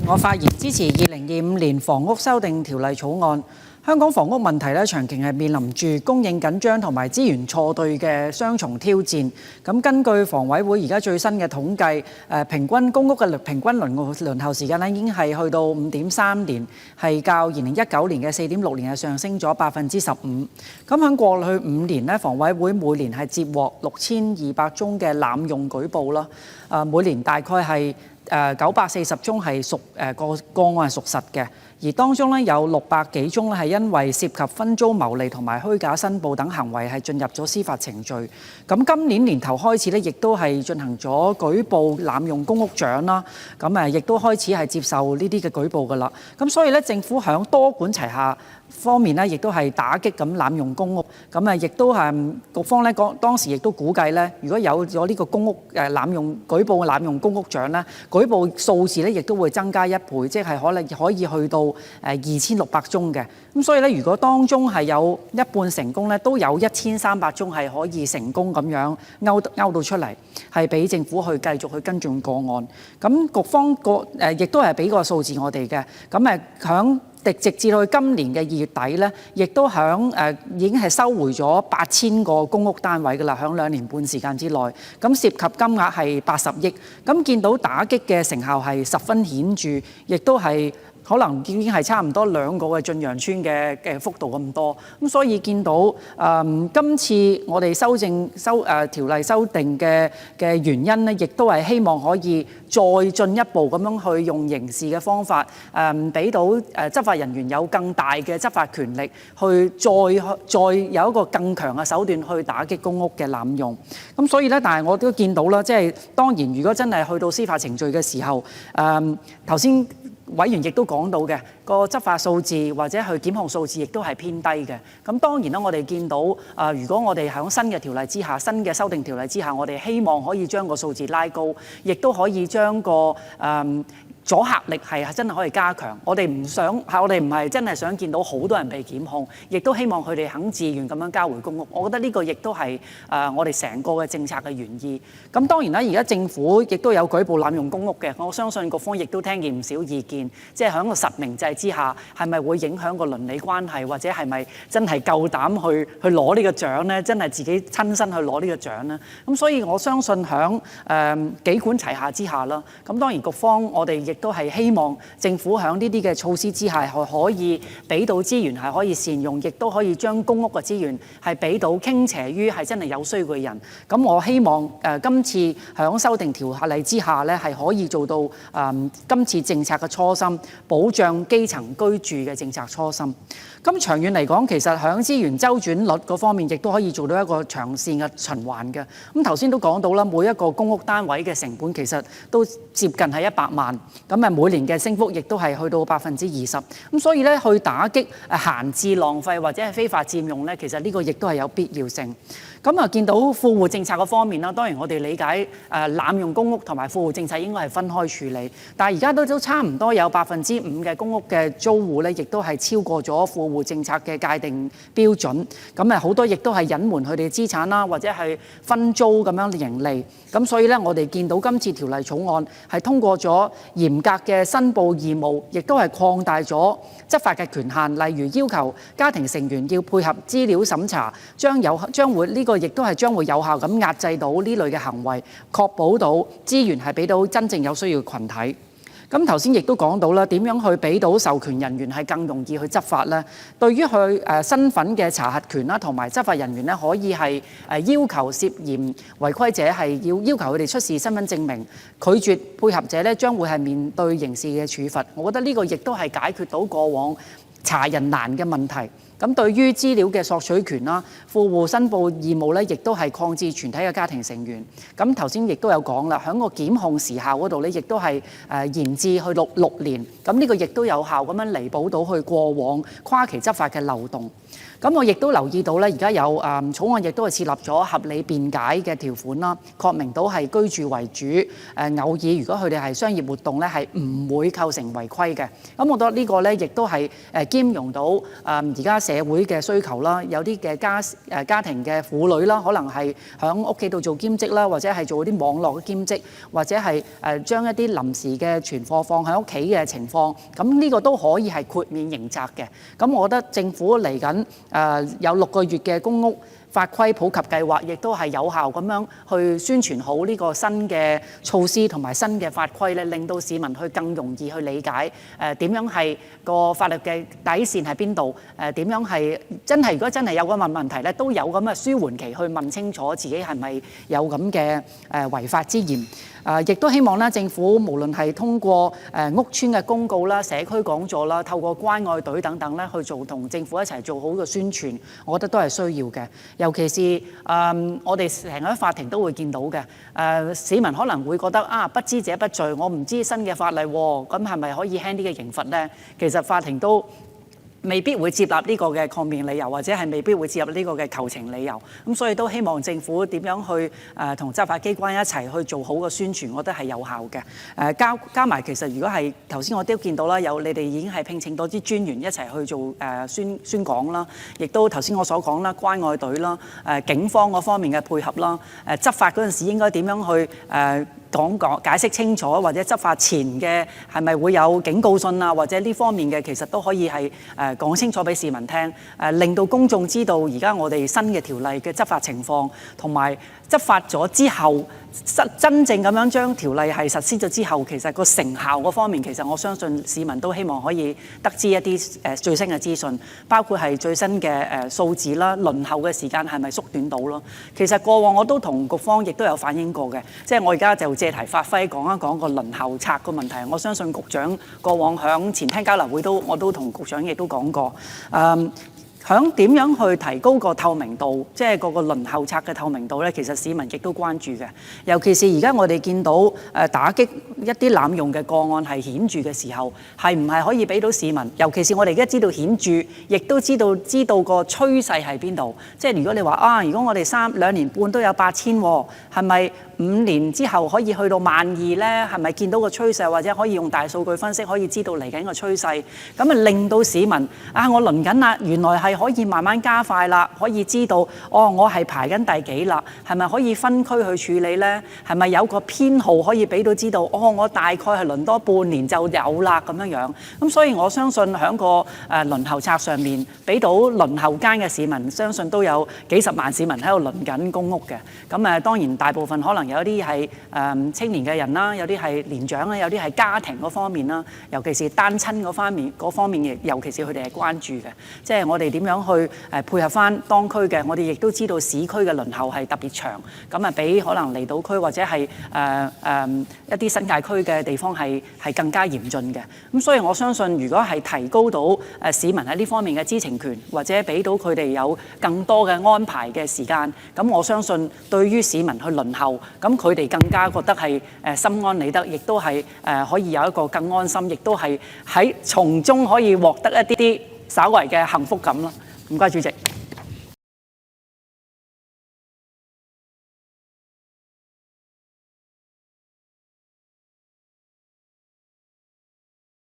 我發言支持2025年房屋修訂條例草案。香港房屋問題長期係面臨住供應緊張同埋資源錯對嘅雙重挑戰。咁根據房委會而家最新嘅統計，平均公屋嘅平均輪候時間已經係去到5.3年，係較2019年嘅4.6年係上升咗15%。咁喺過去5年呢，房委會每年係接獲6200宗嘅濫用舉報啦。每年大概係940宗係個案係屬實嘅，而當中咧有600幾宗咧係因為涉及分租牟利同埋虛假申報等行為係進入咗司法程序。咁今年年頭開始咧，亦都係進行咗舉報濫用公屋獎啦。咁亦都開始係接受呢啲嘅舉報㗎啦。咁所以咧，政府響多管齊下方面咧，亦都係打擊咁濫用公屋。咁亦都係局方咧當時亦都估計咧，如果有咗呢個公屋舉報濫用公屋獎咧，舉報數字咧亦都會增加1倍，即係可能可以去到2600宗嘅。咁所以咧，如果當中係有一半成功咧，都有1300宗係可以成功咁樣勾到出嚟，係俾政府去繼續去跟進個案。咁局方亦都係俾個數字我哋嘅。咁響直至到今年嘅2月底咧，亦都已經係收回咗8000個公屋單位㗎啦，響2年半時間之內，咁涉及金額係80億。咁見到打擊嘅成效係十分顯著，亦都係可能已經係差唔多2個嘅駿洋邨嘅幅度咁多。咁所以見到今次我哋條例修訂嘅原因咧，亦都係希望可以再進一步咁樣去用刑事嘅方法，俾到執法人員有更大嘅執法權力，去再有一個更強嘅手段去打擊公屋嘅濫用。咁所以咧，但係我都見到啦，即係當然，如果真係去到司法程序嘅時候，頭先委員亦都講到嘅個執法數字或者去檢控數字亦都係偏低嘅。咁當然啦，我哋見到如果我哋喺新嘅條例之下、新嘅修訂條例之下，我哋希望可以將個數字拉高，亦都可以將個阻嚇力係真係可以加強。我哋唔係真係想見到好多人被檢控，亦都希望佢哋肯自願咁樣交回公屋。我覺得呢個亦都係我哋成個嘅政策嘅原意。咁當然啦，而家政府亦都有舉報濫用公屋嘅，我相信局方亦都聽見唔少意見，即係喺個實名制之下，係咪會影響個鄰里關係，或者係咪真係夠膽去攞呢個獎呢？真係自己親身去攞呢個獎呢？咁所以我相信喺幾管齊下之下啦，咁當然局方我哋亦都係希望政府喺呢啲嘅措施之下，係可以俾到資源係可以善用，亦都可以將公屋嘅資源係俾到傾斜於係真係有需要嘅人。咁我希望今次喺修訂條例之下咧，係可以做到今次政策嘅初心，保障基層居住嘅政策初心。咁長遠嚟講，其實喺資源周轉率嗰方面，亦都可以做到一個長線嘅循環嘅。咁頭先都講到啦，每一個公屋單位嘅成本其實都接近係100萬，咁每年嘅升幅亦都係去到20%。咁所以咧，去打擊閒置浪費或者係非法佔用咧，其實呢個亦都係有必要性。咁見到富戶政策嗰方面啦，當然我哋理解濫用公屋同埋富戶政策應該係分開處理，但係而家都差唔多有5%嘅公屋嘅租戶咧，亦都係超過咗富戶政策嘅界定標準。咁好多亦都係隱瞞佢哋資產啦，或者係分租咁樣盈利。咁所以咧，我哋見到今次條例草案係通過咗嚴格嘅申報義務，亦都係擴大咗執法嘅權限，例如要求家庭成員要配合資料審查，將會呢個亦都係將會有效咁壓制到呢類嘅行為，確保到資源係俾到真正有需要嘅群體。咁頭先亦都講到啦，點樣去俾到授權人員係更容易去執法呢？對於佢身份嘅查核權啦，同埋執法人員咧，可以係要求涉嫌違規者係要求佢哋出示身份證明，拒絕配合者咧，將會係面對刑事嘅處罰。我覺得呢個亦都係解決到過往查人難嘅問題。咁對於資料嘅索取權啦，富戶申報義務咧，亦都係擴至全體嘅家庭成員。咁頭先亦都有講啦，喺個檢控時效嗰度咧，亦都係延至去6年。咁呢個亦都有效咁樣彌補到去過往跨期執法嘅漏洞。咁我亦都留意到咧，而家有草案亦都係設立咗合理辯解嘅條款啦，確明到係居住為主，偶爾如果佢哋係商業活動咧，係唔會構成違規嘅。咁我覺得呢個咧亦都係兼容到而家社會嘅需求啦，有啲嘅家庭嘅婦女啦，可能係喺屋企度做兼職啦，或者係做啲網絡嘅兼職，或者係將一啲臨時嘅存貨放喺屋企嘅情況，咁呢個都可以係豁免刑責嘅。咁我覺得政府嚟緊有6個月嘅公屋法規普及計劃，亦都係有效咁樣去宣傳好呢個新嘅措施同埋新嘅法規咧，令到市民去更容易去理解點樣係個法律嘅底線喺邊度，點樣係如果真係有咁嘅問題咧，都有咁嘅舒緩期去問清楚自己係咪有咁嘅違法之嫌。亦都希望咧，政府無論係通過屋邨嘅公告啦、社區講座啦、透過關愛隊等等咧去做，同政府一齊做好個宣傳，我覺得都係需要嘅。尤其是我哋成日喺法庭都會見到嘅，市民可能會覺得不知者不罪，我唔知新嘅法例喎，咁係咪可以輕啲嘅刑罰呢？其實法庭都未必會接納呢個嘅抗辯理由，或者係未必會接納呢個嘅求情理由。咁所以都希望政府點樣去同執法機關一齊去做好個宣傳，我覺得係有效嘅。加埋其實如果係頭先我都見到啦，有你哋已經係聘請多啲專員一齊去做宣講啦，亦都頭先我所講啦，關愛隊啦、警方嗰方面嘅配合啦、執法嗰陣時應該點樣去解釋清楚，或者執法前嘅係咪會有警告信啊，或者呢方面嘅其實都可以係講清楚俾市民聽，令到公眾知道而家我哋新嘅條例嘅執法情況，同埋執法咗之後真正咁樣將條例係實施咗之後，其實個成效嗰方面，其實我相信市民都希望可以得知一啲最新嘅資訊，包括係最新嘅數字啦，輪候嘅時間係咪縮短到咯？其實過往我都同局方亦都有反映過嘅，即係我而家就借題發揮講一講個輪候冊個問題。我相信局長過往響前廳交流會我都同局長亦都講過，響點樣去提高個透明度，即係個輪候冊嘅透明度咧，其實市民亦都關注嘅。尤其是而家我哋見到打擊一啲濫用嘅個案係顯著嘅時候，係唔係可以俾到市民？尤其是我哋而家知道顯著，亦都知道個趨勢喺邊度。即係如果你話如果我哋2年半都有8000喎，係咪5年之後可以去到12000咧？係咪見到個趨勢，或者可以用大數據分析可以知道嚟緊個趨勢？咁令到市民我輪緊啦，原來係可以慢慢加快啦，可以知道我係排緊第幾啦，係咪可以分區去處理呢？係咪有個編號可以俾到知道？我大概係輪多半年就有啦咁樣。咁所以我相信喺個輪候冊上面俾到輪候間嘅市民，相信都有幾十萬市民喺度輪緊公屋嘅。咁當然大部分可能有啲係青年嘅人啦，有啲係年長啦，有啲係家庭嗰方面啦，尤其是單親嗰方面，尤其是佢哋係關注嘅。即係我哋點樣去配合翻當區嘅，我哋亦都知道市區嘅輪候係特別長，咁比可能離島區或者係一啲新界區嘅地方係更加嚴峻嘅。咁所以我相信，如果係提高到市民喺呢方面嘅知情權，或者俾到佢哋有更多嘅安排嘅時間，咁我相信對於市民去輪候，咁佢哋更加覺得係心安理得，亦都係可以有一個更安心，亦都係喺從中可以獲得一啲稍為嘅幸福感咯。唔該，主席。